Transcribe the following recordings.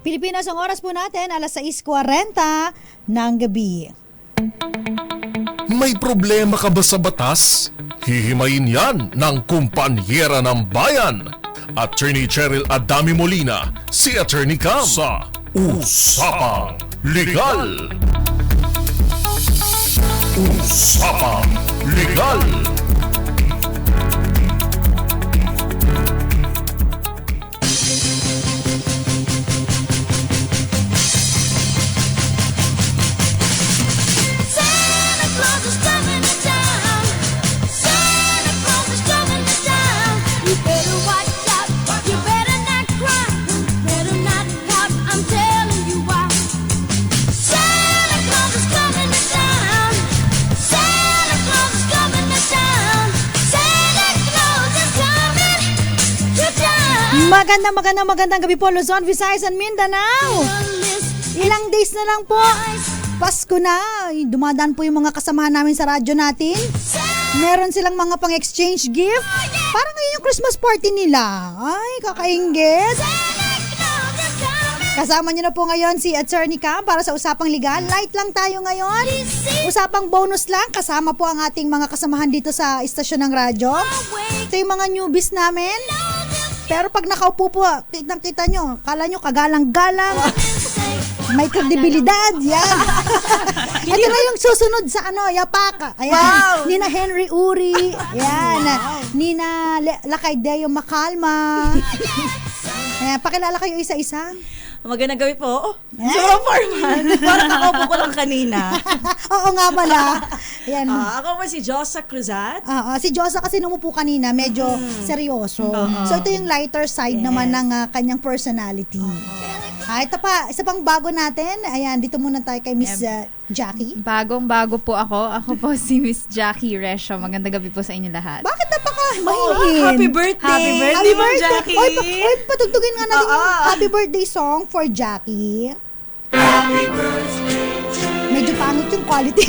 Pilipinas, ang oras po natin, alas 6:40 ng gabi. May problema ka ba sa batas? Hihimayin yan ng kumpanyera ng bayan. Attorney Cheryl Adami Molina, si Attorney Cam sa Usapang Legal. Usapang Legal. Magandang gabi po, Luzon, Visayas, and Mindanao. Ilang days na lang po, Pasko na. Dumadaan po yung mga kasamahan namin sa radyo natin. Meron silang mga pang-exchange gift. Parang ngayon yung Christmas party nila. Ay, kakaingit. Kasama niyo na po ngayon si Attorney Cam para sa Usapang Legal. Light lang tayo ngayon. Usapang bonus lang. Kasama po ang ating mga kasamahan dito sa istasyon ng radyo. Ito yung mga newbies namin. Pero pag nakaupo po, kita nyo, kala nyo kagalang-galang. May kredibilidad. Yan. Ito na yung susunod sa Yapaka. Ayan. Wow. Nina Henry Uri. Ayan. Wow. Nina Lacaideo Macalma. Ayan. Pakilala kayo isa-isa. Magandang gabi po. Super formal. Parang nakaupo ko lang kanina. Oo nga pala. Ayan. Ako po si Josa Cruzat. Si Josa kasi numupo kanina, medyo seryoso. So ito yung lighter side naman ng kanyang personality. Ito pa, isa pang bago natin. Ayan, dito muna tayo kay Miss Jackie. Bagong-bago po ako. Ako po si Miss Jackie Resho. Magandang gabi po sa inyo lahat. Bakit napaka-mahihin? Happy birthday! Happy birthday, Jackie! Oy, patugtugin nga natin yung happy birthday song for Jackie. Happy birthday. Medyo pangit yung quality.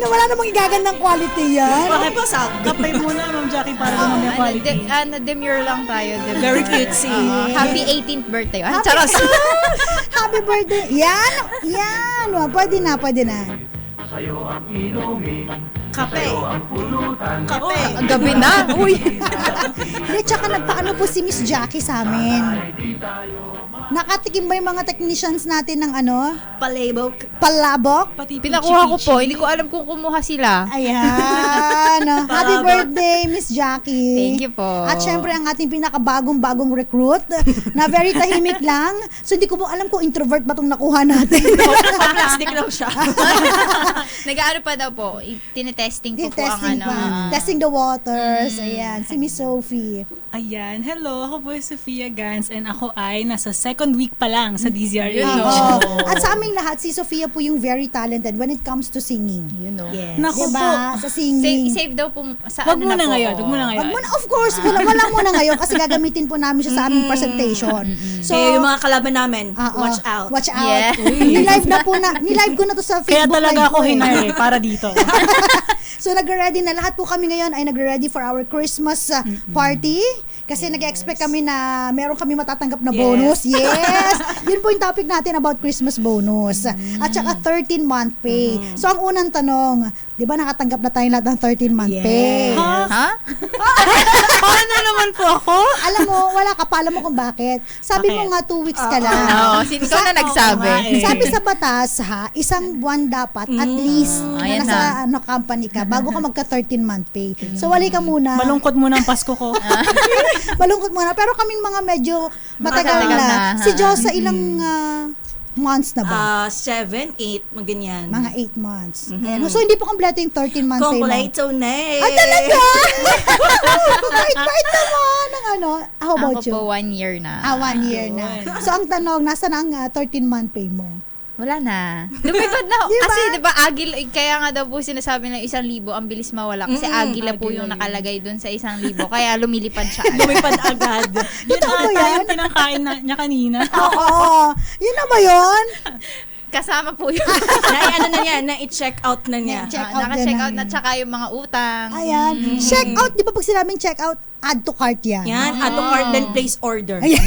Wala namang igagandang quality yan. Bakit pa sa kapay muna, Ma'am Jackie, para naman yung quality. Demure lang tayo. Demure. Very cutesy. Happy 18th birthday. Charos. Happy birthday. Yan. Pwede na. Kape. Gabi na. Uy. Hindi, tsaka nagpaano po si Miss Jackie sa amin. Nakatikim ba yung mga technicians natin ng palabok? Pinakuha ko po. Hindi ko alam kung kumuha sila. Ayan. Happy birthday, Miss Jackie. Thank you po. At syempre, ang ating pinakabagong recruit na very tahimik lang. So, hindi ko po alam kung introvert ba itong nakuha natin. Plastic lang siya. Nag-aano pa daw po. Tinetesting ko po ang Testing the waters. Ayan. Si Miss Sophie. Ayan, hello, ako po si Sophia Gans and ako ay nasa second week pa lang sa DZRH. At sa aming lahat, si Sophia po yung very talented when it comes to singing. You know. Yes. Naku diba? Sa singing. Save daw po sa Wag ano muna na po. ngayon. Of course, wala muna ngayon kasi gagamitin po namin siya sa aming presentation. So, Kaya yung mga kalaban namin, watch out. Watch out. Yeah. Nilive ko na to sa Facebook. Kaya talaga live ako ko hinire para dito. So nagre-ready na lahat po kami ngayon ay nagre-ready for our Christmas party. Kasi nag-expect kami na meron kami matatanggap na bonus. Yes! Yun po yung topic natin about Christmas bonus. At saka 13-month pay. So ang unang tanong, di ba nakatanggap na tayong lahat ng 13-month pay? Ha? Paano naman po ako? Alam mo, wala ka pa. Alam mo kung bakit. Sabi mo nga 2 weeks ka lang. Oo, ikaw na nagsabi. Sabi sa batas, isang buwan dapat at least na Ayan nasa company ka bago ka magka 13-month pay. So wali ka muna. Malungkot muna ang Pasko ko. Malungkot muna. Pero kaming mga medyo matagal Matagal na. na. Si Diyos sa ilang months na ba? 7, 8, ganyan. Mga 8 months. Ayan. So hindi pa kompleto yung 13-month pay mo. Kompleto na eh. Ah, talaga? Bait naman. How about Ako you? po 1 year na. 1 year na. So ang tanong, nasa na ang 13-month pay mo? Wala na. Lumipad na. Diba? Kasi diba agil, kaya nga daw po sinasabi ng 1,000 ang bilis mawala. Kasi agila po yung nakalagay dun sa 1,000. Kaya lumilipad siya. Lumipad agad. Totoo ba yan? Yung pinangkain niya kanina. Oo. Yun na ba yun? Kasama po yun. ano na niya, na-check out na niya. Check out Naka-check din out na. na tsaka yung mga utang. Ayan. Check out, di ba pag sinabing check out, add to cart yan. Yan, add to cart, then place order. Ayan.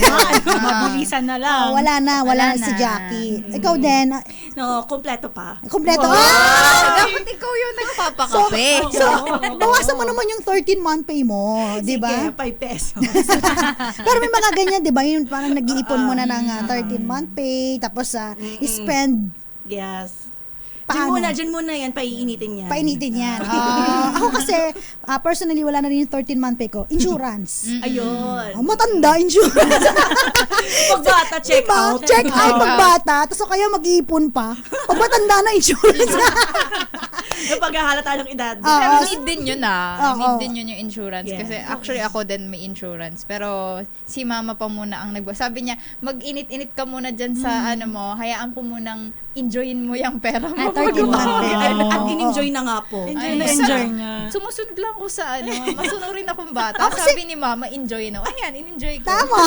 Mabilisan na lang. Wala na Wala si na. Jackie. Ikaw din, No, kompleto pa. kompleto. Dapat ikaw yung nagpapakape. So, bawasan mo naman yung 13-month pay mo, di ba? Sige, 5 pesos. Pero may mga ganyan, di ba? Yung parang nag-iipon mo na ng 13-month pay, tapos spend, Yes. Paano? Diyan muna yan, paiinitin yan. painitin yan. Ako kasi, personally, wala na rin yung 13-month pay ko. Insurance. Ayun. Matanda, insurance. Pagbata, check Diba? out. Check out pag bata, tapos kaya mag-iipon pa. Pag matanda na insurance. Yung paghahalata ng edad. Pero need din yun Oo. Need din yun yung insurance. Yeah. Kasi actually ako din may insurance. Pero si mama pa muna ang sabi niya, mag-init-init ka muna dyan sa ano mo, hayaan ko munang enjoyin mo yung pera mo. 13-month pay. At in-enjoy na nga po. Enjoy Ay, na enjoy niya. Sumusunod lang ko sa ano, masunurin akong bata. Oh, kasi- Sabi ni mama, enjoy na. Ayan, in-enjoy ko. Tama.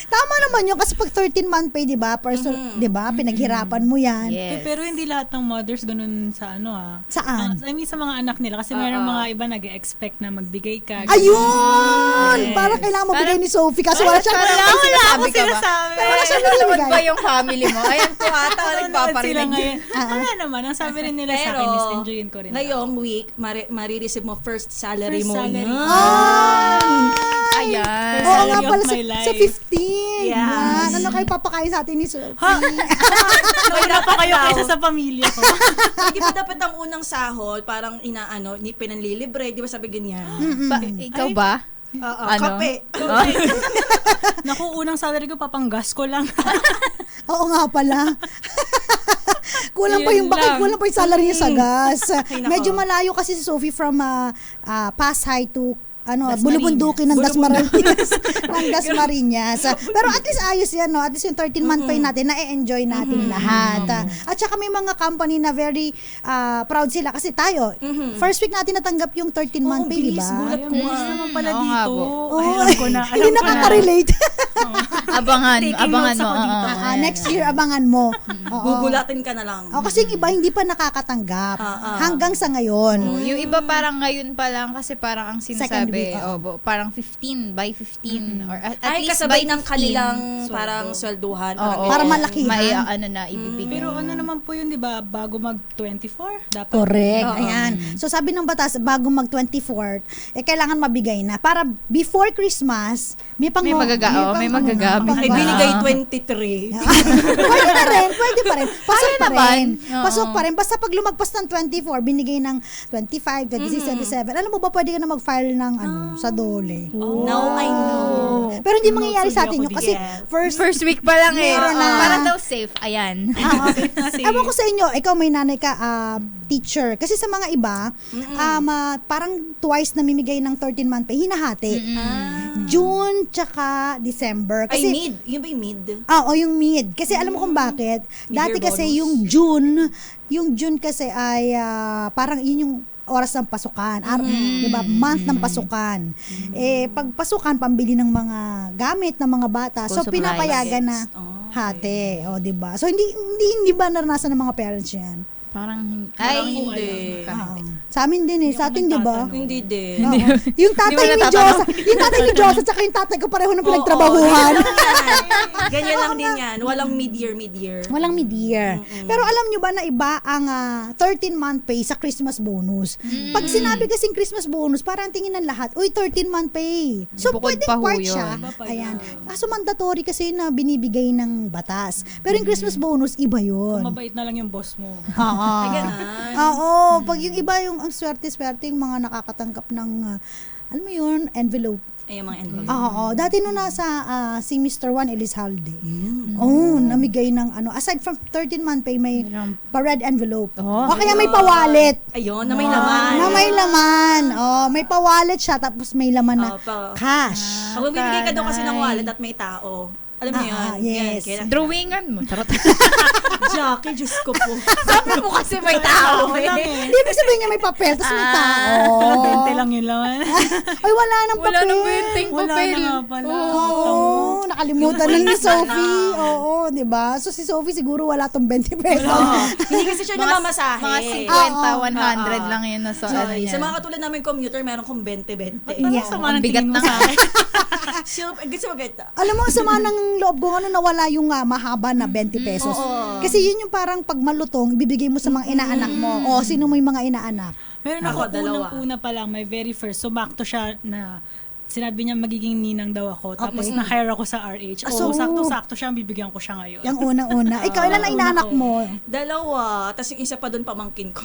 Tama naman yun kasi pag 13-month pay, 'di ba? Person, 'di ba? Pinaghirapan mo 'yan. Yes. Pero hindi lahat ng mothers ganun sa ano Saan? I mean sa mga anak nila kasi mayroong mga iba nag-expect na magbigay ka. Ayun! Yes. Para kailangan mabigay Parang- ni Sophie kasi wala siyang Parang may sinasabi ka ba? sinasabi. Pero wala siyang Nanonood binibigay. ba yung family mo? Ayan po ata, Nanonood sila nagpaparinig. ngayon. Wala naman. Ang sabi rin nila sa Pero, akin is enjoyin ko rin. ngayong week, marireceive mo first salary First mo. salary. Ah! Ayan. Oo nga Salary of pala, my sa life. 15. Yes. Yan. Ano kayo papakain sa atin ni Sophie? Wala pa kayo kaysa sa pamilya ko. Hindi ba dapat ang unang sahod, parang pinanlilibre, di ba sabi ganyan? Ikaw ba? Oo, Ano? kape. Naku, unang salary ko papanggas ko lang. Oo nga pala. Kulang pa Yun yung bakit, lang. kulang pa yung salary niya sa gas. Ay, nako. Medyo malayo kasi si Sophie from Pasay to Dasmariñas. Bulubundukin ng Dasmariñas. ng Dasmariñas. Pero at least ayos yan, no? At least yung 13-month pay natin, na-enjoy natin lahat. At saka may mga company na very proud sila kasi tayo, first week natin natanggap yung 13-month pay, di bilis, ba? gulat ko. Bilis naman pala Oo nga dito. po. Ay, alam ko na. Hindi nakaka-relate. Abangan, Taking abangan notes mo. ako dito. Next year, abangan mo. Oo. Gugulatin ka na lang. Kasi yung iba hindi pa nakakatanggap hanggang sa ngayon. Yung iba parang ngayon pa lang kasi parang ang Second week, sinasabi, parang 15, by 15 or at Ay, least kasabay by ng 15. kanilang parang swelduhan. Oo, Para malakihan. May ano na ibibigay. Pero ano naman po yun, di ba? Bago mag-24, dapat. Correct. Ayan. So sabi ng batas, bago mag-24, kailangan mabigay na. Para before Christmas, may pang May magagamit Ay, na. binigay 23. Pwede na rin, pwede pa rin. Pasok Kaya pa naman. rin. Oo. Pasok pa rin. Basta pag lumagpas ng 24, binigay ng 25, 26, 27. Alam mo ba, pwede ka na mag-file ng sa dole. Now I know. Pero hindi mangyayari sa atin yun kasi Yes. first First week pa lang Meron na. Para daw safe. Ayan. Ewan ko sa inyo, ikaw may nanay ka, teacher. Kasi sa mga iba, parang twice namimigay ng 13-month pay, hinahati. June tsaka December. Ay, Kasi, mid. Yun ba yung mid? Oo, yung mid. Kasi alam mo kung bakit? Dati Mid-year kasi bonus. yung June kasi ay parang yun yung oras ng pasukan. 'Di ba? Month ng pasukan. Pag pasukan, pambili ng mga gamit ng mga bata. So, School supplies. pinapayagan na hati. O, 'di ba? So, hindi ba naranasan ng mga parents yan? Parang, hindi. Sa amin din sa atin, 'di ba? Hindi din. Oo. Yung tatay ni Diyosa, at saka yung tatay ko pareho ng pinagtrabahuhan. Ganyan lang din yan. Walang mid-year. Walang mid-year. Pero alam nyo ba na iba ang 13-month pay sa Christmas bonus? Pag sinabi kasing Christmas bonus, parang tingin ng lahat, uy, 13-month pay. So, Bukod pwede pa ho part yun. siya. Iba pa Ayan. yun. Kaso mandatory kasi na binibigay ng batas. Pero yung Christmas bonus, iba yun. Mabait na lang yung boss mo. Ay, ganun. Oo. Pag yung iba yung ang swerte-swerte, yung mga nakakatanggap ng, alam mo yun, envelope. Ay, yung mga envelope. Oo. Dati nung nasa si Mr. Juan Elizalde. Namigay ng aside from 13-month pay, may pa-red envelope. O kaya may pa-wallet. Ayun, na may laman. Na may laman. May pa-wallet siya tapos may laman na Opo. cash. Pag bibigay ka daw kasi ng wallet at may tao, Alam mo yun? yes. Yan, Drawingan mo. Charot. Jackie, Diyos ko po. Sabi mo kasi may tao Wala eh. eh. Hindi ibig sabihin niya may papel, tapos may tao. 20 lang yun lang. Ay, wala nang papel. Wala nang benteng Wala papel. na nga pala. Oo, nakalimutan na ni Sophie. Oo, di ba? So si Sophie siguro wala tong 20 pesos. Hindi kasi siya namamasahe. Mga 50, 100 lang yun na sa ano Sorry. yan. Sa mga katulad namin commuter, meron kong 20-20. Yeah. Sama ng Ang bigat tingin mo na sa nga. akin. Gusto mo ganda. Alam mo, sama ng loob ko, nawala yung mahaba na 20 pesos. Kasi yun yung parang pag malutong, ibibigay mo sa mga inaanak mo. O, sino mo yung mga inaanak? Meron Ako, ako, dalawa. unang-una pa lang, my very first, sumakto siya na sinabi niya magiging ninang daw ako. Tapos Okay. na-hire ako sa RH. So, Sakto-sakto siya, bibigyan ko siya ngayon. Yung unang-una. Ikaw, ilan na inaanak mo? Dalawa. Tapos yung isa pa doon pamangkin ko.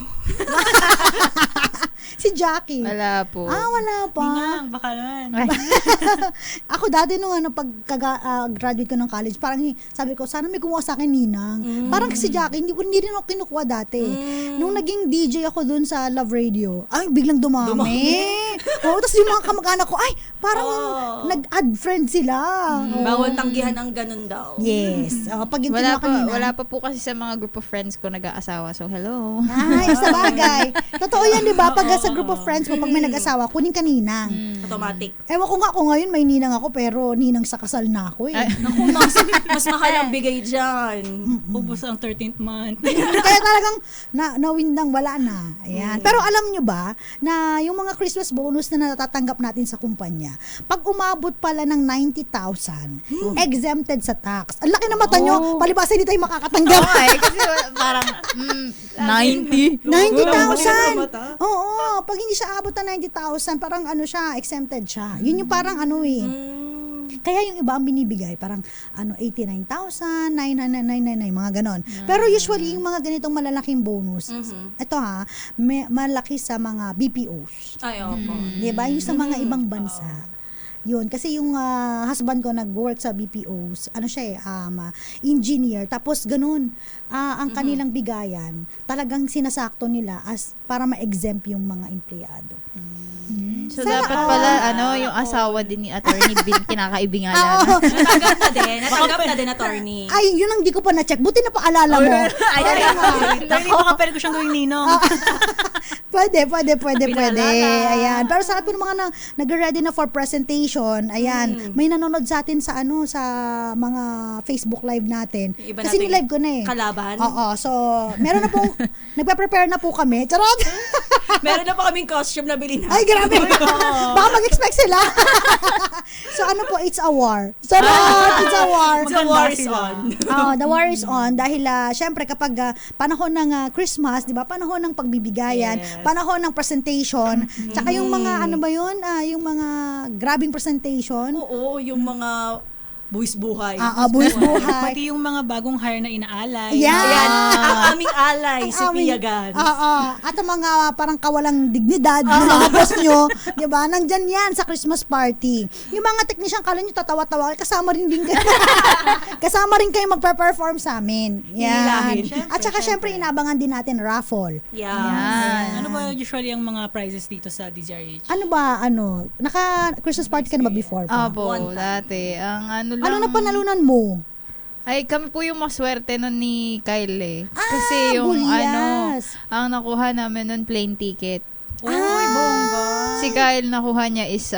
Si Jackie. Wala po. Wala pa. Ninang, baka naman. Ako dati nung pag graduate ko ng college, parang sabi ko, sana may kumuha sa akin ninang. Parang si Jackie, hindi rin ako kinukuha dati. Nung naging DJ ako dun sa Love Radio, ay, biglang dumami. Oo, tapos yung mga kamag-anak ko, ay, parang nag-add friend sila. Oo. Bawal tanggihan ang ganun daw. Yes. Pag yung Wala kinuha ka ninang. wala pa po kasi sa mga group of friends ko nag-aasawa. So, hello. Ay, sa bagay. Totoo yan, di ba? Pag sa group of friends mo, pag may nag-asawa, kunin ka ninang. Automatic. Ewan ko nga ako ngayon, may ninang ako, pero ninang sa kasal na ako eh. Naku, mas mahal ang bigay dyan. Ubus ang 13th month. Kaya talagang na-win lang, wala na. Ayan. Pero alam nyo ba, na yung mga Christmas bonus na natatanggap natin sa kumpanya, pag umabot pala ng 90,000, exempted sa tax. Ang laki na mata nyo, palibasa hindi tayo makakatanggap. Okay, kasi parang 90. 90,000! Oo, pag hindi siya abot ng 90,000, parang siya, exempted siya. Yun yung parang Kaya yung iba ang binibigay, parang 89,999, mga ganon. Pero usually, yung mga ganitong malalaking bonus, ito malaki sa mga BPOs. Ay, opo. Diba? Yung sa mga ibang bansa. Yun, kasi yung husband ko nag-work sa BPOs, siya engineer, tapos ganun, ang kanilang bigayan, talagang sinasakto nila as para ma-exempt yung mga empleyado. So, dapat pala, yung asawa din ni Attorney Bin, kinakaibingalan. Oo. Natanggap na din, attorney. Ay, yun ang di ko pa na-check. Buti na paalala mo. Hindi baka pwede ko siyang gawing ninong. Pwede. Ayan. Pero sa atin mga nag-ready na for presentation, ayan, may nanonood sa atin sa sa mga Facebook live natin. Iba Kasi nating ni-live ko na eh. kalaban. Oo. So, meron na pong, nagpe-prepare na po kami. Charot! Meron na pa kaming costume na bilhin na. Ay, grabe. Baka mag-expect sila. So, it's a war. Charot! It's a war. The war is on. The war is on dahil syempre kapag panahon ng Christmas, 'di ba? Panahon ng pagbibigayan, panahon ng presentation, tsaka yung mga yung mga grabing presentation. Oo, yung mga buwis buhay. Buwis buhay. Pati yung mga bagong hire na inaalay. Yan. Ayan, ang aming alay, si aming- Pia Gans. At ang mga parang kawalang dignidad ng mga boss nyo, 'di ba? Nandyan yan sa Christmas party. Yung mga technician, kala nyo tatawa-tawa, kasama rin kayo. Kasama rin kayo magpe-perform sa amin. Yan. Hihilahin. At saka syempre inabangan din natin raffle. Yan. Ano ba usually ang mga prizes dito sa DZRH? Ano ba, naka-Christmas party ka na ba before pa? Opo, dati. Ang Ano na panalunan mo? Ay, kami po yung maswerte nun ni Kyle eh. Ah, Kasi yung bulyas. ang nakuha namin nun plane ticket. Uy, bongga. Si Kyle nakuha niya is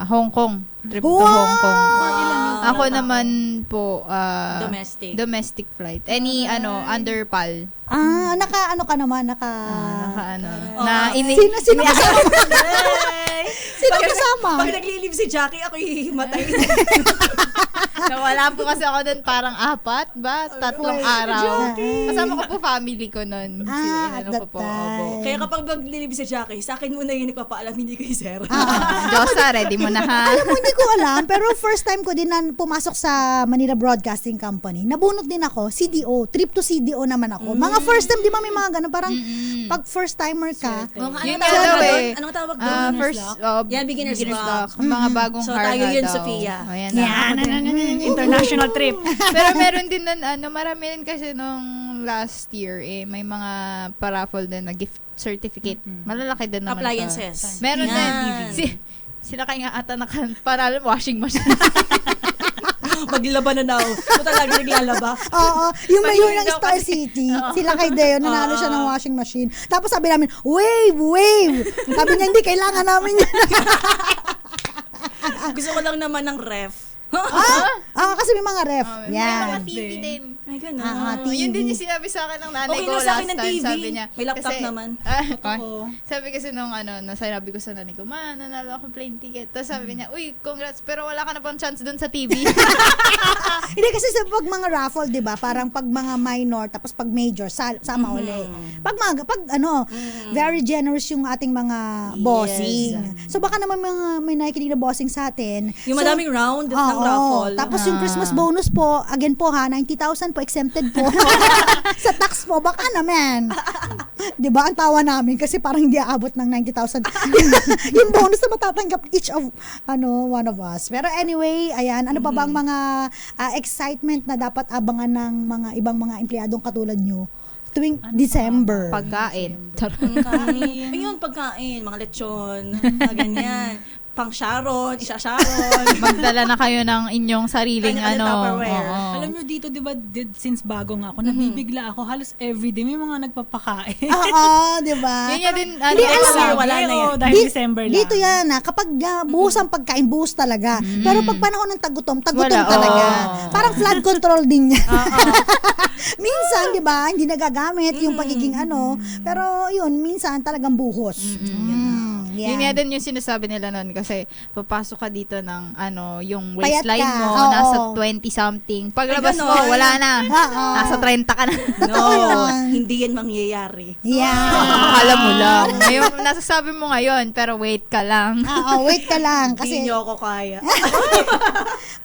Hong Kong. Trip to Wow! Hong Kong. Ah, Ako naman po domestic flight. Any under PAL. Naka ka naman, Na Sino kasama? Sino kasama? Pag naglilib si Jackie, ako hihimatay. Nawala po kasi ako doon parang 4 ba? 3 araw. Kasama ko po family ko noon. At that time. Kaya kapag naglilib si Jackie, sa akin muna yung nagpapaalam, hindi kay Sir. Diyosa, ready mo na ha. Alam mo, hindi ko alam, pero first time ko din na pumasok sa Manila Broadcasting Company. Nabunot din ako, CDO, trip to CDO naman ako. Mga first time, di ba may mga ganun, parang pag first timer ka, Yun nga daw eh. Anong tawag doon? First, Yan, beginner's block. Mga bagong So, harga tayo yun, daw. Sophia. Ayan International trip. Pero meron din nun, marami rin kasi nung last year, may mga paraffle din na gift certificate. Malalaki din naman. Appliances. Meron Yan. din. Sila kaya nga ata panalo washing machine. Maglaba na daw. So talaga naglalaba. Oo, yung mayor ng daw Star kasi- City, sila kay Deo, nanalo siya ng washing machine. Tapos sabi namin, wave! Sabi niya, hindi, kailangan namin yan. Gusto ko lang naman ng ref. Kasi may mga ref. May mga Yan. TV din. Ay, gano'n. TV. Yun din yung sinabi sa akin ng nanay Okay ko lang sa last akin ng time. TV. Sabi niya. May laptop naman. Sabi kasi nung nasabi ko sa nanay ko, ma, nanalo ako plane ticket. Tapos sabi niya, uy, congrats, pero wala ka na pang chance dun sa TV. Hindi kasi sa pag mga raffle, 'di ba? Parang pag mga minor tapos pag major sama uli. Pag very generous yung ating mga bossing. So baka naman may nakikinig na bossing sa atin. Yung So, madaming round ng oo. raffle. Tapos yung Christmas bonus po, again po 90,000 po exempted po. Sa tax po baka naman. 'Di ba? Ang tawa namin kasi parang hindi aabot ng 90,000 yung bonus na matatanggap each of one of us. Pero anyway, ayan, ano pa bang mga excitement na dapat abangan ng mga ibang mga empleyadong katulad nyo tuwing December? Pagkain. Pagkain. Ayun, pagkain. Mga lechon. Mga ganyan. Pang Sharon, isa Sharon. Magdala na kayo ng inyong sariling Kanya-kanya Tupperware. oo. Alam nyo dito, di ba, since bago nga ako, nabibigla ako halos everyday may mga nagpapakain. Oo, 'di ba? Yun yan din. Hindi, next alam year, mo, wala na yan. Dahil December lang. Dito yan kapag buhos ang pagkain, buhos talaga. Pero pag panahon ng tagutom Wala, talaga. oo. Parang flood control din yan. Minsan, 'di ba, hindi nagagamit yung pagiging pero yun, minsan talagang buhos. Yan. Yun nga din yung sinasabi nila noon kasi papasok ka dito ng yung Payat waistline ka, mo, oo. nasa 20 something. Paglabas Ay, mo, ganon. wala na. Oo. Nasa 30 ka na. Totoo yun. Hindi yan mangyayari. Yan. Akala mo lang. Ngayon, nasasabi mo ngayon, pero wait ka lang. Wait ka lang Hindi kasi nyo ako kaya.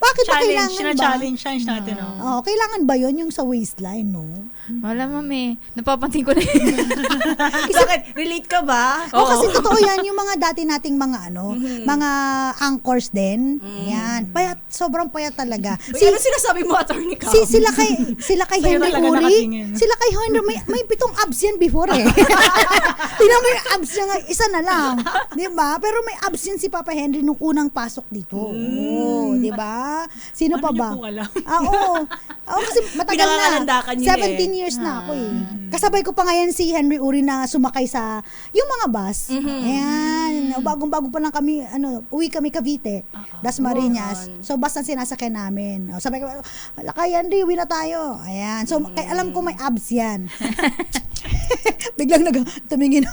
bakit ba Challenge, kailangan ba? challenge natin, no? Kailangan ba 'yon yung sa waistline, no? Wala, mami. Napapansin ko na yun. Bakit? Relate ka ba? Kasi totoo 'yan yung mga dati nating mga mga anchors din. Yan. Payat, sobrang payat talaga. Uy, ano sinasabi mo, attorney ka? Sila kay Sa'yo Henry talaga Uri. nakatingin. Sila kay Henry may 7 abs yan before eh. Tingnan mo yung abs niya nga, isa na lang. 'Di ba? Pero may abs yan si Papa Henry nung unang pasok dito. Oh, 'di ba? Sino pa Paano ba? niyo po alam? Oo. Kasi matagal na. Pinangangalandakan yun 17 years na ako eh. Kasabay ko pa ngayon si Henry Uri na sumakay sa yung mga bus. Ayan. Bagong-bago pa lang kami, uwi kami Cavite. Dasmariñas. So bus ang sinasakyan namin. Sabi ko, wala kay Henry, uwi na tayo. Ayan. So alam ko may abs yan. Biglang tumingin.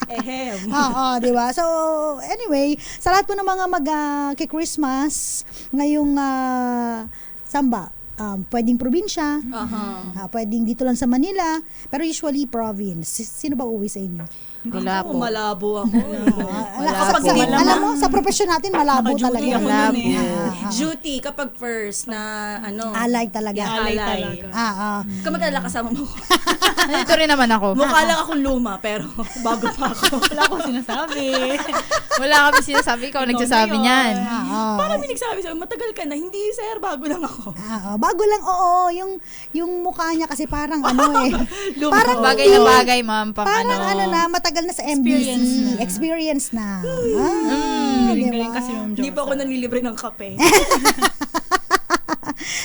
Ehem. Oo, di ba? So, anyway, sa lahat po ng mga Christmas ngayong samba, pwedeng probinsya, pwedeng dito lang sa Manila, pero usually province. Sino ba uwi sa inyo? Wala po. Malabo ako. Kapag po. alam mo, sa profesyon natin, malabo Naka-duty talaga. ako Malabo. nun eh. Duty kapag first na Alay talaga. Alay alay. talaga. Kamagdala kasama mo ko. Ito rin naman ako. Mukha lang akong luma, pero bago pa ako. Wala akong sinasabi. Wala kami sinasabi. Ikaw nagsasabi niyan. Parang may nagsabi sa'yo, matagal ka na. Hindi, sir, bago lang ako. Bago lang, oo. Yung mukha niya kasi parang Luma. parang Bagay na bagay, ma'am. Pang parang matagal na sa MBC. Experience na. Galing-galing kasi Ma'am Hindi pa ako Josa. nanlilibre ng kape.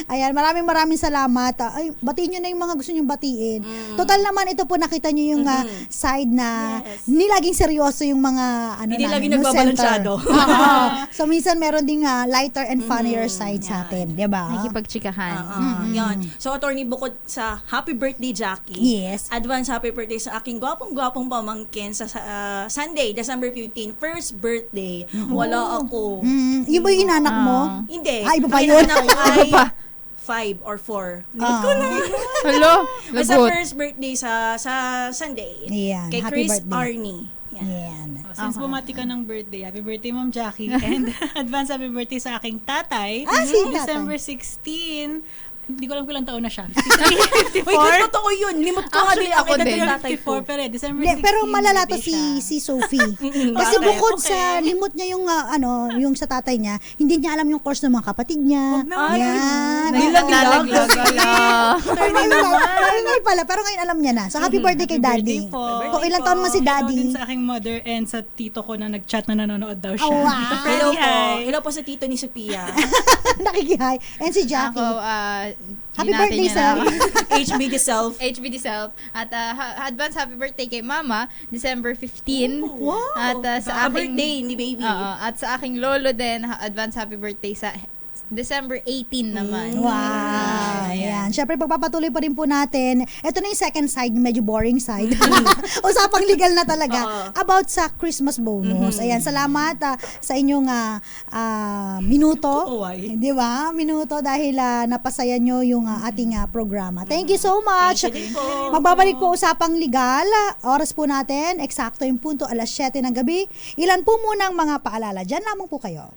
Ayan, maraming salamat. Ay, batiin nyo na yung mga gusto nyong batiin. Total naman, ito po nakita nyo yung side na hindi laging seryoso yung mga Hindi namin, laging news nagbabalansyado. center. Oo. So, minsan meron ding lighter and funnier side sa atin. Diba? Nakikipagtsikahan. Yan. So, attorney, bukod sa happy birthday, Jackie. Yes. Advance happy birthday sa aking gwapong-gwapong pamangkin sa Sunday, December 15, first birthday. Wala ako. Yung ba yung inanak mo? Hindi. Iba pa Ang yun. anak ko ay Iba pa. 5 or 4. Limot ko na. Hello? Basta Lagot. first birthday sa Sunday. Yan. Kay Happy Chris birthday. Arnie. Yan. Yan. Since bumati ka ng birthday, happy birthday Ma'am Jackie. And advance happy birthday sa aking tatay. Si tatay. December 16. hindi ko alam kung ilang taon na siya. Uy, totoo yun. Limot ko nga Actually, din ako edad din. ng tatay ko. 54, pero December Hindi, 16. pero malala to birthday siya. si Sophie. Kasi Bakit? bukod Okay. sa limot niya yung yung sa tatay niya, hindi niya alam yung course ng mga kapatid niya. Ay, Yan. nilag-nilag. Ngayon pala, pero ngayon alam niya na. So happy birthday kay Daddy. Birthday po. Kung ilang taon man si Hello din Daddy. sa aking mother and sa tito ko na nag-chat na nanonood daw siya. Oh, wow. Tito Hello Freddy, po. hi. Hello po sa tito ni Sophia. Nakikihay. And si Jackie. Ako, Happy birthday, Sel. HB the self. HBD Self. At advance happy birthday kay Mama, December 15. Wow. At sa aking birthday ni baby. at sa aking lolo din, advance happy birthday sa December 18 naman. Wow. Ayan. Siyempre, pagpapatuloy pa rin po natin. Ito na yung second side, medyo boring side. Usapang legal na talaga. About sa Christmas bonus. Ayan, salamat sa inyong minuto. Oo, ay. Di ba? Minuto dahil napasaya nyo yung ating programa. Thank you so much. Thank you din po. Magbabalik po usapang legal. Oras po natin, eksakto yung punto, alas 7 ng gabi. Ilan po muna ang mga paalala. Diyan lamang po kayo.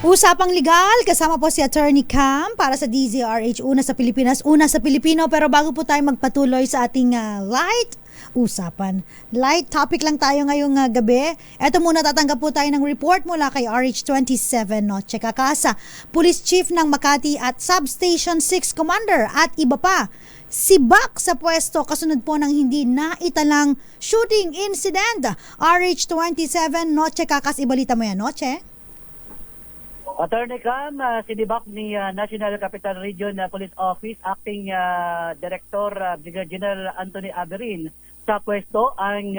Usapang legal, kasama po si Attorney Cam para sa DZRH, una sa Pilipinas, una sa Pilipino. Pero bago po tayo magpatuloy sa ating light usapan, light topic lang tayo ngayong gabi. Ito muna, tatanggap po tayo ng report mula kay RH27 Noche Kakasa, Police Chief ng Makati at Substation 6 Commander at iba pa. Sibak sa pwesto kasunod po ng hindi naitalang shooting incident. RH27 Noche Kakas, ibalita mo yan, Noche? Attorney Cam, sinibak ni National Capital Region Police Office Acting Director Brigadier General Anthony Aberin sa pwesto ang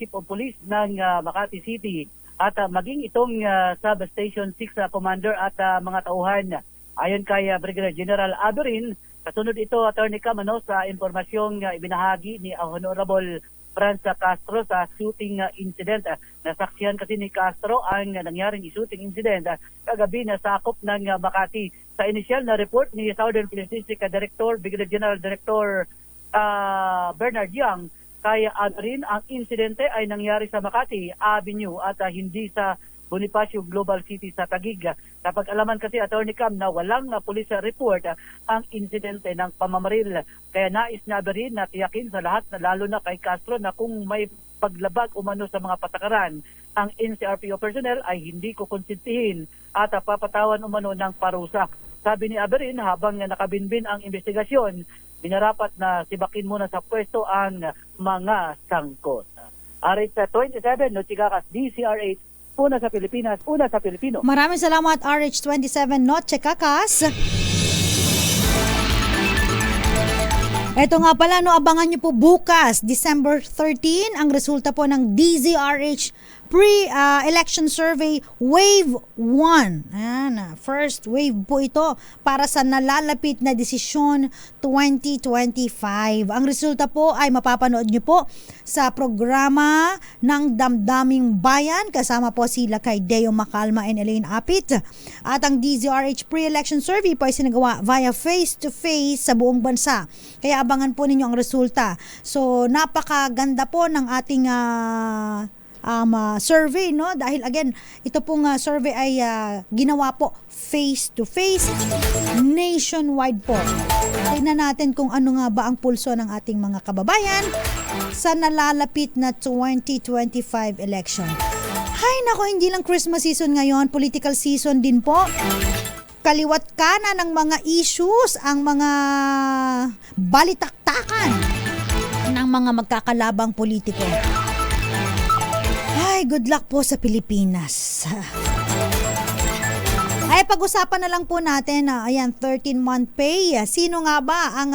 Chief of Police ng Makati City at maging itong Substation 6 Commander at mga tauhan. Ayon kay Brigadier General Aberin, kasunod ito, Attorney Cam, sa impormasyong ibinahagi ni Honorable Franz Castro sa shooting incident. Nasaksihan kasi ni Castro ang nangyaring shooting incident kagabi na sakop ng Makati. Sa initial na report ni Southern Police District Director, Brigadier General Director Bernard Yang, kaya rin ang insidente ay nangyari sa Makati Avenue at hindi sa Bonifacio Global City sa Taguig. Napag-alaman kasi, Attorney Cam, na walang police report ang insidente ng pamamaril. Kaya nais niya rin na tiyakin sa lahat, na lalo na kay Castro, na kung may paglabag umano sa mga patakaran, ang NCRPO personnel ay hindi kukonsintihin at papatawan umano ng parusa. Sabi ni Aberin, habang nakabinbin ang investigasyon, binarapat na sibakin muna sa pwesto ang mga sangkot. RH27, Nochigakas, DCRH, una sa Pilipinas, una sa Pilipino. Maraming salamat, RH27 Noche Kakas. Ito nga pala, abangan nyo po bukas, December 13, ang resulta po ng DZRH pre-election survey wave 1. Ayan, first wave po ito para sa nalalapit na desisyon 2025. Ang resulta po ay mapapanood nyo po sa programa ng Damdaming Bayan, kasama po sila kay Deo Macalma and Elaine Apit. At ang DZRH pre-election survey po ay sinagawa via face-to-face sa buong bansa. Kaya abangan po ninyo ang resulta. So napakaganda po ng ating survey, no? Dahil again, ito pong survey ay ginawa po face-to-face, nationwide po. Tingnan natin kung ano nga ba ang pulso ng ating mga kababayan sa nalalapit na 2025 election. Hay nako, hindi lang Christmas season ngayon, political season din po. Kaliwat kanan ng mga issues, ang mga balitaktakan ng mga magkakalabang politiko. Ay, good luck po sa Pilipinas. Ay, pag-usapan na lang po natin, ayan, 13-month pay. Sino nga ba ang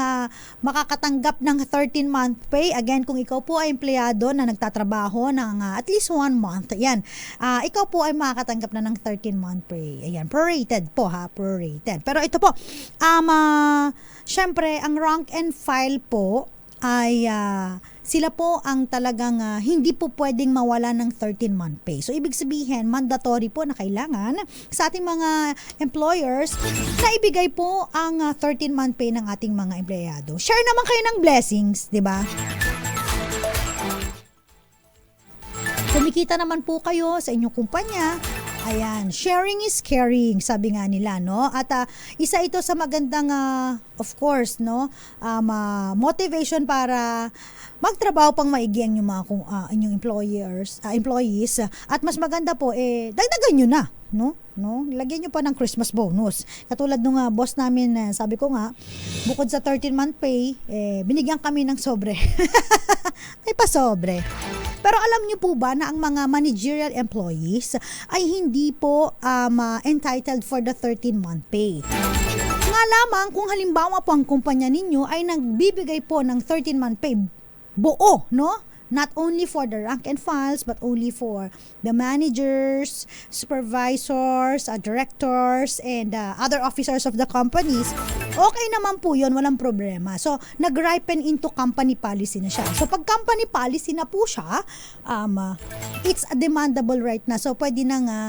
makakatanggap ng 13-month pay? Again, kung ikaw po ay empleyado na nagtatrabaho ng at least 1 month, ayan, ikaw po ay makakatanggap na ng 13-month pay. Ayan, prorated po ha, prorated. Pero ito po, syempre, ang rank and file po ay sila po ang talagang hindi po pwedeng mawala ng 13-month pay. So, ibig sabihin, mandatory po na kailangan sa ating mga employers na ibigay po ang 13-month pay ng ating mga empleyado. Share naman kayo ng blessings, di ba? kumikita naman po kayo sa inyong kumpanya. Ayan, sharing is caring, sabi nga nila, no? At isa ito sa magandang, of course, no? Motivation para magtrabaho pang maigi ang inyong employees. At mas maganda po, dagdagan nyo na, no? Lagyan nyo pa ng Christmas bonus. Katulad nung boss namin, sabi ko nga, bukod sa 13-month pay, binigyan kami ng sobre. Ay pa sobre. Pero alam niyo po ba na ang mga managerial employees ay hindi po entitled for the 13-month pay? Nga lamang kung halimbawa po ang kumpanya ninyo ay nagbibigay po ng 13-month pay buo, no? Not only for the rank and files, but only for the managers, supervisors, directors, and other officers of the companies. Okay naman po yun, walang problema. So, nag-ripen into company policy na siya. So, pag company policy na po siya, it's a demandable right na. So, pwede na nga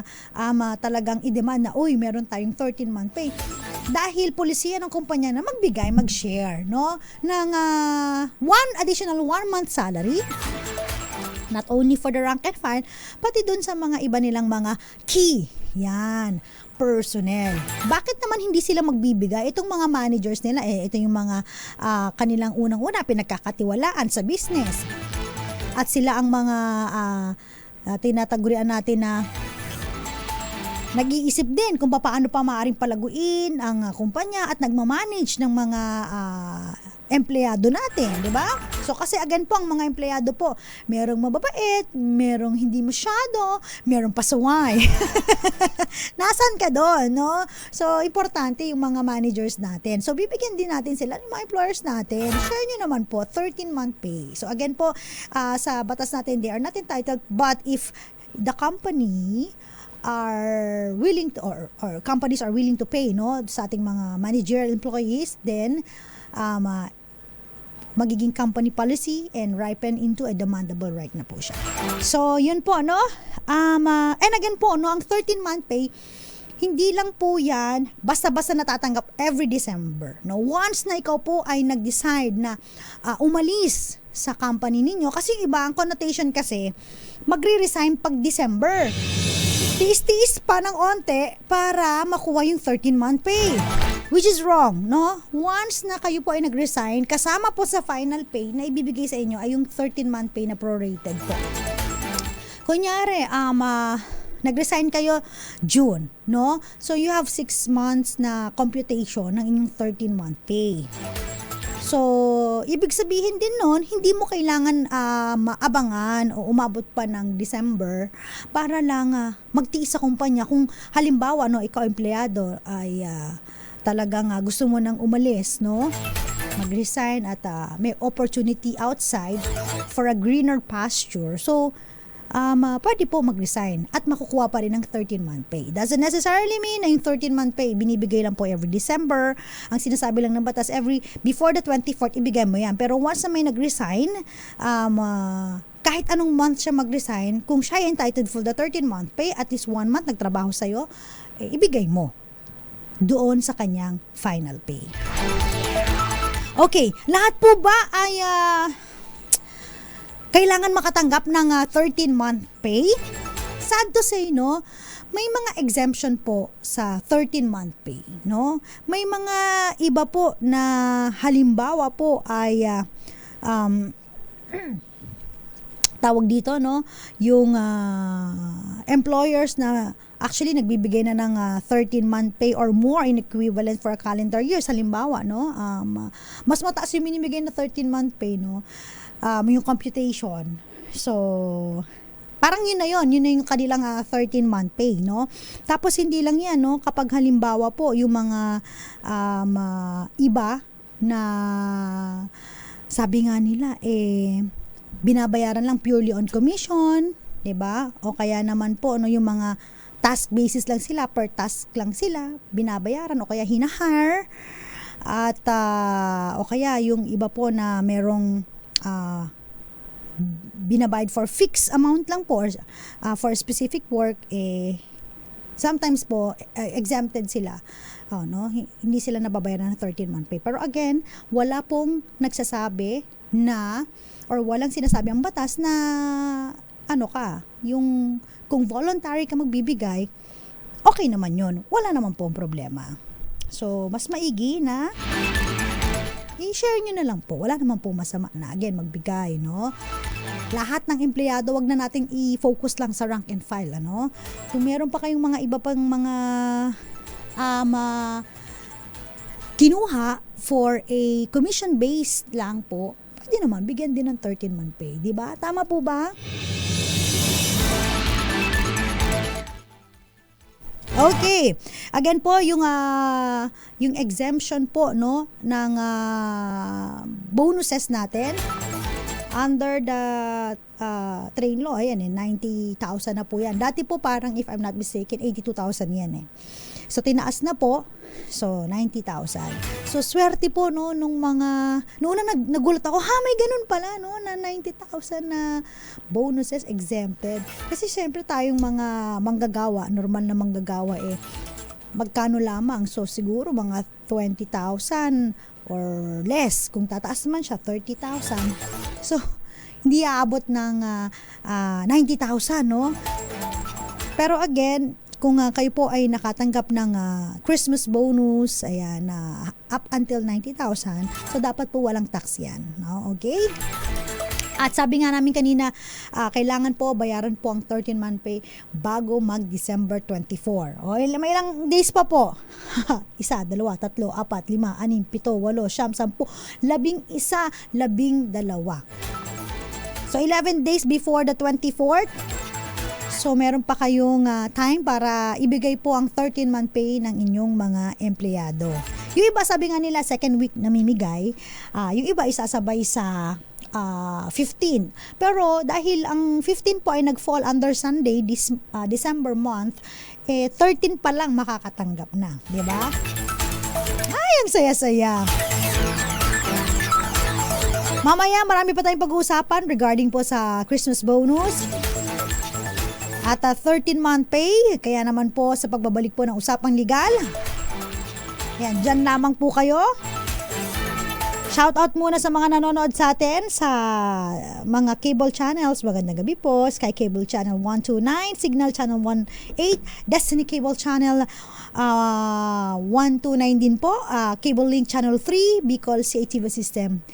talagang i-demand na, uy, meron tayong 13-month pay. Dahil polisiya ng kumpanya na magbigay, mag-share, no? Ng additional 1 month salary, not only for the rank and file, pati dun sa mga iba nilang mga key, personnel. Bakit naman hindi sila magbibigay? Itong mga managers nila, ito yung mga kanilang unang-una pinagkakatiwalaan sa business. At sila ang mga tinatagurian natin na nag-iisip din kung paano pa maaaring palaguin ang kumpanya at nagmamanage ng mga empleyado natin, di ba? So kasi again po, ang mga empleyado po, merong mababait, merong hindi masyado, merong pasaway. Nasaan ka doon, no? So importante yung mga managers natin. So bibigyan din natin sila, yung mga employers natin. Share nyo naman po, 13-month pay. So again po, sa batas natin, they are not entitled, but if the company are willing to, or companies are willing to pay, no, sa ating mga managerial employees, then magiging company policy and ripen into a demandable right na po siya. So yun po, no, and again po, no, ang 13-month pay, hindi lang po yan basta-basta natatanggap every December, no. Once na ikaw po ay nag-decide na umalis sa company ninyo, kasi iba ang connotation kasi magre-resign pag December. Tiis-tiis pa ng onte para makuha yung 13-month pay. Which is wrong, no? Once na kayo po ay nag-resign, kasama po sa final pay na ibibigay sa inyo ay yung 13-month pay na prorated po. Kunyari, nag-resign kayo June, no? So you have 6 months na computation ng inyong 13-month pay. So, ibig sabihin din nun, hindi mo kailangan maabangan o umabot pa ng December para lang magtiis sa kumpanya. Kung halimbawa, no, ikaw empleyado ay talagang gusto mo nang umalis, no? Mag-resign at may opportunity outside for a greener pasture. So, pwede po mag-resign at makukuha pa rin ng 13-month pay. Doesn't necessarily mean na yung 13-month pay binibigay lang po every December. Ang sinasabi lang ng batas, before the 24th, ibigay mo yan. Pero once na may nag-resign, kahit anong month siya mag-resign, kung siya ay entitled for the 13-month pay, at least 1 month nagtrabaho sa'yo, ibigay mo doon sa kanyang final pay. Okay, lahat po ba ay kailangan makatanggap ng 13-month pay? Sad to say, no, may mga exemption po sa 13-month pay, no? May mga iba po na halimbawa po ay tawag dito, no, yung employers na actually nagbibigay na ng 13-month pay or more in equivalent for a calendar year. Halimbawa, no, mas mataas yung minimigay na 13-month pay, no, yung computation. So, parang yun na yung kanilang 13-month pay, no? Tapos hindi lang yan, no, kapag halimbawa po yung mga iba na sabi nga nila, binabayaran lang purely on commission, 'di ba? O kaya naman po, no, yung mga task basis lang sila, per task lang sila binabayaran, o kaya hinahire, at o kaya yung iba po na merong binabayad for fixed amount lang po for specific work, sometimes po exempted sila, no, hindi sila nababayaran ng 13-month pay. Pero again, wala pong nagsasabi na, or walang sinasabi ang batas na ano ka, yung kung voluntary ka magbibigay, okay naman yun. Wala naman pong problema. So, mas maigi na i-share nyo na lang po. Wala naman po masama na, again, magbigay, no? Lahat ng empleyado, wag na nating i-focus lang sa rank and file, ano? Kung meron pa kayong mga iba pang mga kinuha for a commission-based lang po, pwede naman, bigyan din ng 13-month pay. Diba? Tama po ba? Okay. Again po, yung exemption po, no, ng bonuses natin under the train law, ayan 90,000 na po yan. Dati po parang, if I'm not mistaken, 82,000 yan eh. So, tinaas na po. So, 90,000. So, swerte po, no, nung mga, noon na nagulat ako, may ganun pala, no, na 90,000 na bonuses exempted. Kasi, syempre, tayong mga manggagawa, normal na manggagawa, magkano lamang? So, siguro, mga 20,000 or less. Kung tataas man siya, 30,000. So, hindi aabot ng 90,000, no? Pero again, kung kayo po ay nakatanggap ng Christmas bonus, ayan, up until 90,000, so dapat po walang tax yan. No? Okay? At sabi nga namin kanina, kailangan po bayaran po ang 13-month pay bago mag-December 24. O, may ilang days pa po. 1, 2, 3, 4, 5, 6, 7, 8, 9, 10, 11, 12. So, 11 days before the 24th. So, meron pa kayong time para ibigay po ang 13-month pay ng inyong mga empleyado. Yung iba, sabi nga nila, second week namimigay. Yung iba, isasabay sa 15. Pero, dahil ang 15 po ay nag-fall under Sunday, December month, 13 pa lang makakatanggap na. Diba? Ay, ang saya-saya. Mamaya, marami pa tayong pag-uusapan regarding po sa Christmas bonus. At 13-month pay, kaya naman po sa pagbabalik po ng Usapang Legal. Yan, dyan lamang po kayo. Shout out muna sa mga nanonood sa atin sa mga cable channels. Magandang gabi po. Sky Cable Channel 129, Signal Channel 18, Destiny Cable Channel 129 din po. Cable Link Channel 3, Bicol CATV System,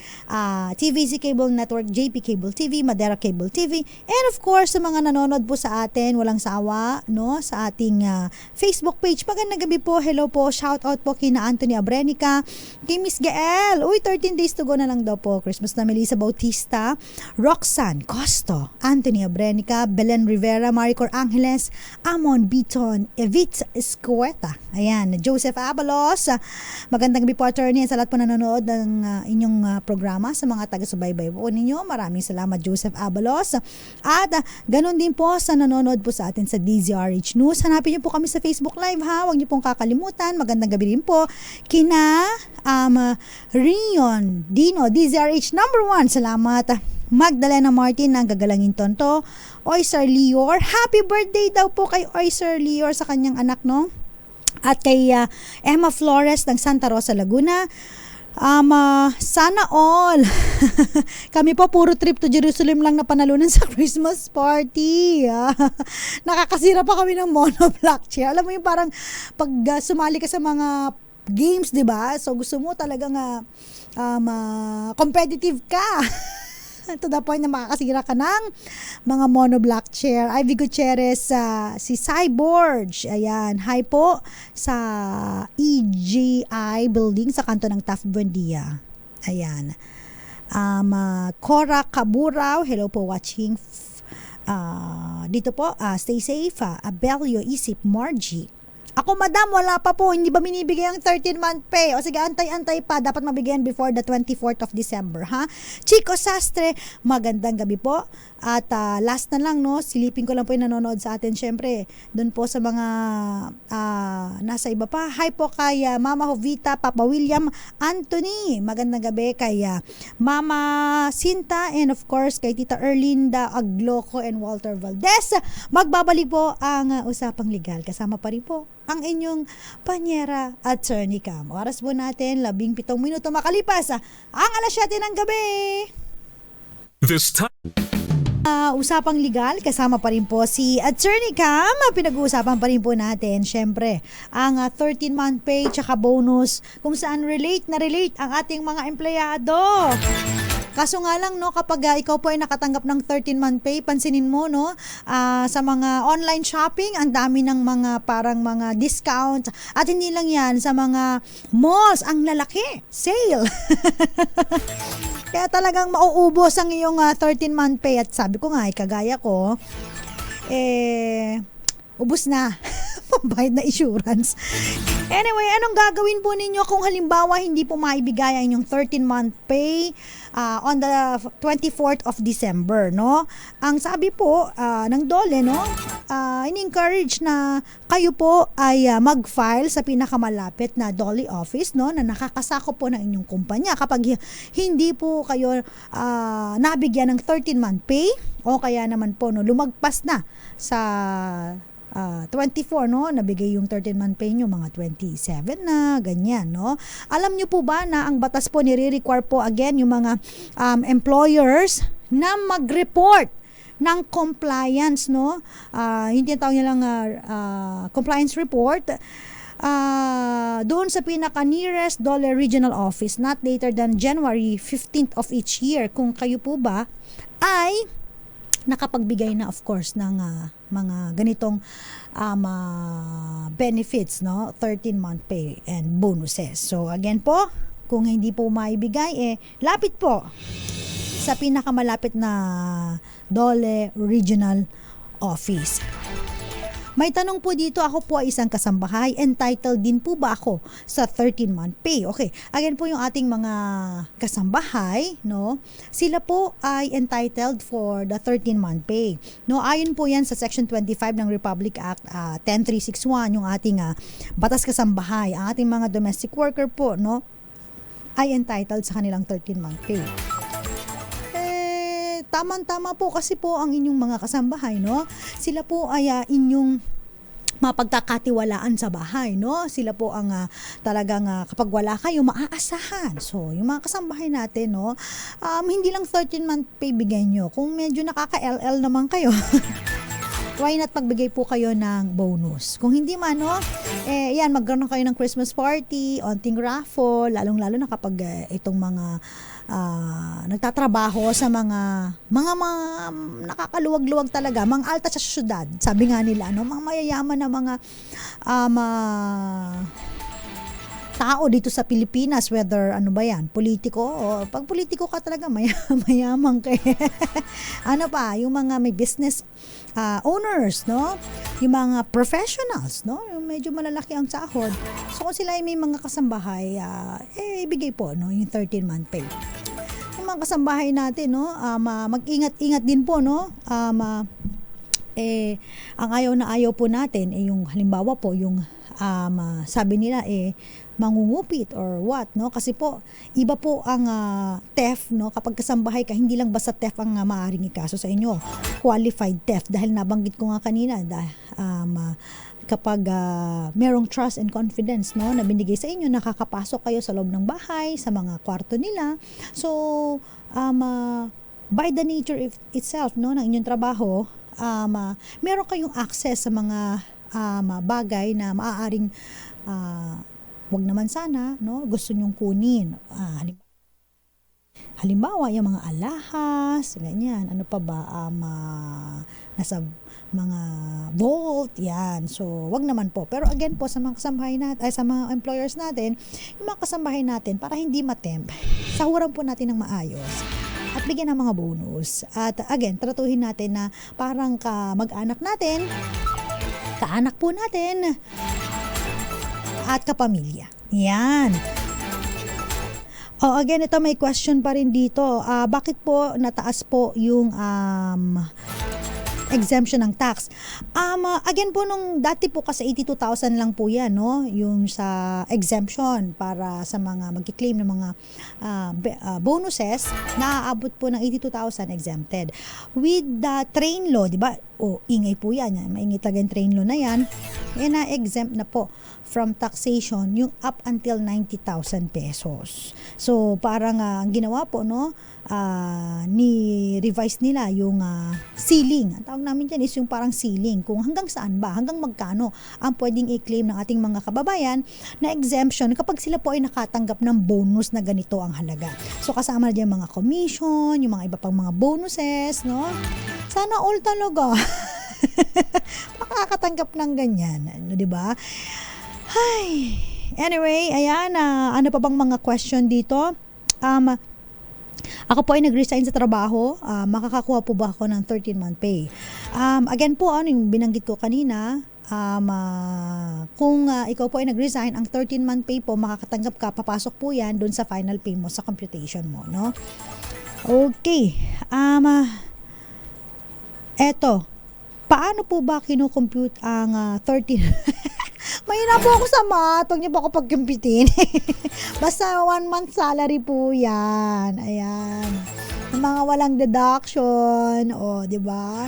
TVZ Cable Network, JP Cable TV, Madera Cable TV, and of course sa mga nanonood po sa atin, walang sawa, no, sa ating Facebook page. Magandang gabi po. Hello po. Shout out po kina Anthony Abrenica, kay Miss Gael. Uy, 13 days to go na lang daw po. Christmas na Melissa Bautista, Roxanne Costo, Anthony Abrenica, Belen Rivera, Maricor Angeles, Amon Biton, Evit Escueta, ayan, Joseph Abalos. Magandang gabi po, attorney, sa lahat po nanonood ng inyong programa, sa mga taga-subaybay po ninyo. Maraming salamat, Joseph Abalos. At ganun din po sa nanonood po sa atin sa DZRH News. Hanapin niyo po kami sa Facebook Live, ha. Huwag niyo pong kakalimutan. Magandang gabi rin po kina Rion Dino, DZRH number 1. Salamat. Magdalena Martin ng Gagalangin Tonto, Oyster Lior. Happy birthday daw po kay Oyster Lior sa kanyang anak, no? At kay Emma Flores ng Santa Rosa, Laguna. Sana all. Kami po puro trip to Jerusalem lang na panalunan sa Christmas party. Nakakasira pa kami ng monoblock chair. Alam mo yung parang pag sumali ka sa mga games, 'di ba? So gusto mo talagang competitive ka. To the point na makakasira ka ng mga monoblock chair. Ivy Gutierrez, si Cyborg, ayan, hi po sa EGI building sa kanto ng Taft Buendia. Ayan. Cora Caburaw, hello po watching. Dito po, stay safe. Abelio Isip Margie. Ako, madam, wala pa po. Hindi ba binibigay ang 13-month pay? O sige, antay-antay pa. Dapat mabigyan before the 24th of December, ha? Chico Sastre, magandang gabi po. At last na lang, no, silipin ko lang po yung nanonood sa atin. Syempre, doon po sa mga nasa iba pa. Hi po kay Mama Jovita, Papa William, Anthony. Magandang gabi kay Mama Sinta, and of course, kay Tita Erlinda Agloco and Walter Valdez. Magbabalik po ang Usapang Legal. Kasama pa rin po ang inyong panyera, Attorney Cam. Oras po natin, 17 minuto makalipas ang 7:00 ng gabi. This time. Usapang legal, kasama pa rin po si Attorney Cam. Pinag-uusapan pa rin po natin, syempre, ang 13-month pay tsaka bonus kung saan relate ang ating mga empleyado. Kaso nga lang, no, kapag ikaw po ay nakatanggap ng 13-month pay, pansinin mo, no, sa mga online shopping, ang dami ng mga parang mga discounts. At hindi lang yan, sa mga malls, ang lalaki, sale. Kaya talagang mauubos ang iyong 13-month pay. At sabi ko nga, kagaya ko, ubos na. Pambayad na insurance. Anyway, anong gagawin po ninyo kung halimbawa hindi po maibigay ang inyong 13-month pay on the 24th of December, no? Ang sabi po ng DOLE, no, in-encourage na kayo po ay mag-file sa pinakamalapit na DOLE office, no, na nakakasako po ng inyong kumpanya kapag hindi po kayo nabigyan ng 13-month pay o kaya naman po, no, lumagpas na sa 24, no, nabigay yung 13-month pay nyo, mga 27 na, ganyan, no. Alam nyo po ba na ang batas po nire-require po again yung mga employers na mag-report ng compliance, no. Hindi tawag nyo lang compliance report doon sa pinaka-nearest DOLE regional office not later than January 15th of each year kung kayo po ba ay nakapagbigay na of course ng mga ganitong benefits, no, 13-month pay and bonuses. So again po, kung hindi po maibigay, lapit po sa pinakamalapit na DOLE regional office. May tanong po dito, ako po ay isang kasambahay, entitled din po ba ako sa 13-month pay? Okay, again po yung ating mga kasambahay, no, sila po ay entitled for the 13-month pay. No, ayon po yan sa Section 25 ng Republic Act 10361, yung ating batas kasambahay. Ang ating mga domestic worker po, no, ay entitled sa kanilang 13-month pay. Tama-tama po kasi po ang inyong mga kasambahay, no? Sila po ay inyong mapagkakatiwalaan sa bahay, no? Sila po ang talagang kapag wala kayo, maaasahan. So, yung mga kasambahay natin, no, hindi lang 13-month pay bigay nyo. Kung medyo nakaka-LL naman kayo, why not pagbigay po kayo ng bonus? Kung hindi man, no, yan, magkaroon kayo ng Christmas party, onting raffle, lalong-lalo na kapag itong mga nagtatrabaho sa mga nakakaluwag-luwag talaga, mga alta sa syudad. Sabi nga nila, no, mga mayayaman na mga tao dito sa Pilipinas, whether ano ba yan, politiko, o pag politiko ka talaga, mayaman ka. Ano pa, yung mga may business owners, no? Yung mga professionals, no? Yung medyo malalaki ang sahod. So kung sila ay may mga kasambahay, ibigay po, no, yung 13-month pay. Yung mga kasambahay natin, no, mag-ingat-ingat din po, no? Ang ayaw na ayaw po natin, yung halimbawa po, yung sabi nila, mangungupit or what, no? Kasi po, iba po ang theft, no? Kapag kasambahay ka, hindi lang basta theft ang maaaring ikaso sa inyo. Qualified theft. Dahil nabanggit ko nga kanina, kapag merong trust and confidence, no, na binigay sa inyo, nakakapasok kayo sa loob ng bahay, sa mga kwarto nila. So, by the nature itself, no, ng inyong trabaho, meron kayong access sa mga bagay na maaaring wag naman sana, no, gusto nyong kunin. Halimbawa, yung mga alahas, ganyan, ano pa ba, nasa mga vault, yan. So, wag naman po. Pero again po, sa mga kasambahay natin, sa mga employers natin, yung mga kasambahay natin, para hindi matemp, sahuran po natin ng maayos at bigyan ng mga bonus. At again, tratuhin natin na parang mag-anak natin, kaanak po natin, at kapamilya. Yan. Again, ito may question pa rin dito. Bakit po nataas po yung exemption ng tax? Again po, nung dati po kasi 82,000 lang po yan, no? Yung sa exemption para sa mga magki-claim ng mga bonuses, naaabot po ng 82,000 exempted. With the train law, di ba? Ingay po yan. Maingay talaga yung train law na yan. Na-exempt na po from taxation yung up until 90,000 pesos. So parang ang ginawa po no, ni revise nila yung ceiling. Ang tawag namin dyan is yung parang ceiling, kung hanggang saan ba, hanggang magkano ang pwedeng i-claim ng ating mga kababayan na exemption kapag sila po ay nakatanggap ng bonus na ganito ang halaga. So kasama na dyan mga commission, yung mga iba pang mga bonuses, no? Sana all talaga. Makakatanggap ng ganyan, ano, 'di ba? Hay. Anyway, ayan, ano pa bang mga question dito? Ako po ay nag-resign sa trabaho. Makakakuha po ba ako ng 13-month pay? Again po, yung binanggit ko kanina, kung ikaw po ay nag-resign, ang 13-month pay po, makakatanggap ka, papasok po yan dun sa final pay mo, sa computation mo, no? Okay. Eto, paano po ba kinukompute ang 13? Mahina po ako sa math. Huwag niyo po ako pagkumpitin. Basta 1 month salary po yan. Ayan. Yung mga walang deduction. O, di ba?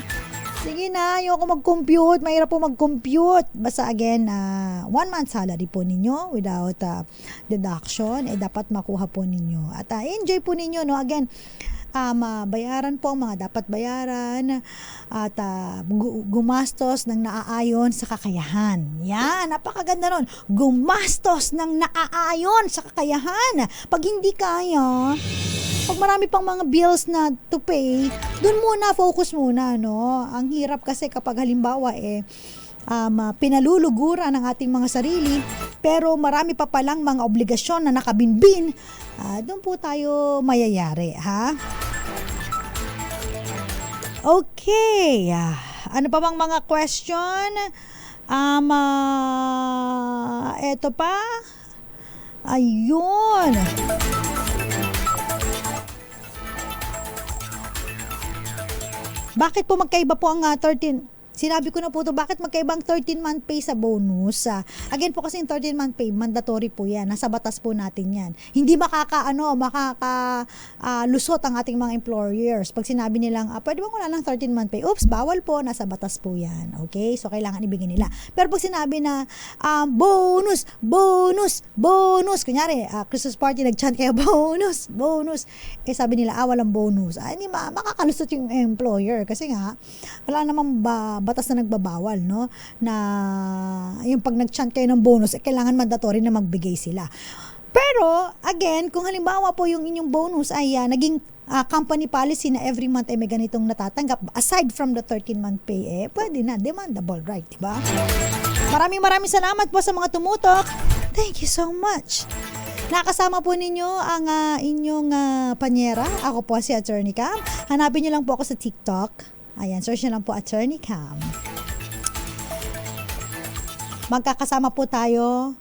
Sige na, ayoko mag-compute. Mahirap po mag-compute. Basta again, 1 month salary po ninyo without deduction. Dapat makuha po ninyo. At enjoy po ninyo, no? Again, bayaran po ang mga dapat bayaran at gumastos ng naaayon sa kakayahan. Yan, napakaganda nun. Gumastos ng naaayon sa kakayahan. Pag hindi kaya, pag marami pang mga bills na to pay, dun muna, focus muna, no? Ang hirap kasi kapag halimbawa pinaluluguran ng ating mga sarili, pero marami pa palang mga obligasyon na nakabinbin, doon po tayo mayayari, ha? Okay. Ano pa bang mga question? Eto pa. Ayun. Bakit po magkaiba po ang 13? Sinabi ko na po ito, bakit magkaibang 13-month pay sa bonus? Again po kasi yung 13-month pay, mandatory po yan. Nasa batas po natin yan. Hindi makakalusot ang ating mga employers. Pag sinabi nilang, pwede bang wala lang 13-month pay? Oops, bawal po. Nasa batas po yan. Okay? So, kailangan ibigay nila. Pero pag sinabi na, bonus, bonus, bonus. Kunyari, Christmas party, nag-chant kayo, bonus, bonus. Sabi nila, walang bonus. Hindi makakalusot yung employer. Kasi nga, wala namang batas na nagbabawal, no? Na yung pag nag-chant kayo ng bonus, kailangan mandatory na magbigay sila. Pero, again, kung halimbawa po yung inyong bonus ay naging company policy na every month ay may ganitong natatanggap, aside from the 13-month pay, pwede na, demandable, right? Diba? Maraming salamat po sa mga tumutok. Thank you so much. Nakasama po ninyo ang inyong panyera. Ako po si Attorney Cam. Hanapin nyo lang po ako sa TikTok. Ayan, search nyo lang po Attorney Cam. Magkakasama po tayo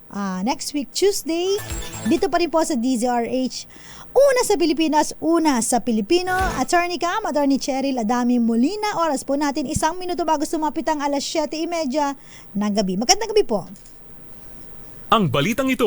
next week, Tuesday. Dito pa rin po sa DZRH. Una sa Pilipinas, una sa Pilipino. Attorney Cam, Attorney Cheryl Adami Molina. Oras po natin 1 minuto bago sumapit ang 7:30 ng gabi. Magandang gabi po. Ang balitang ito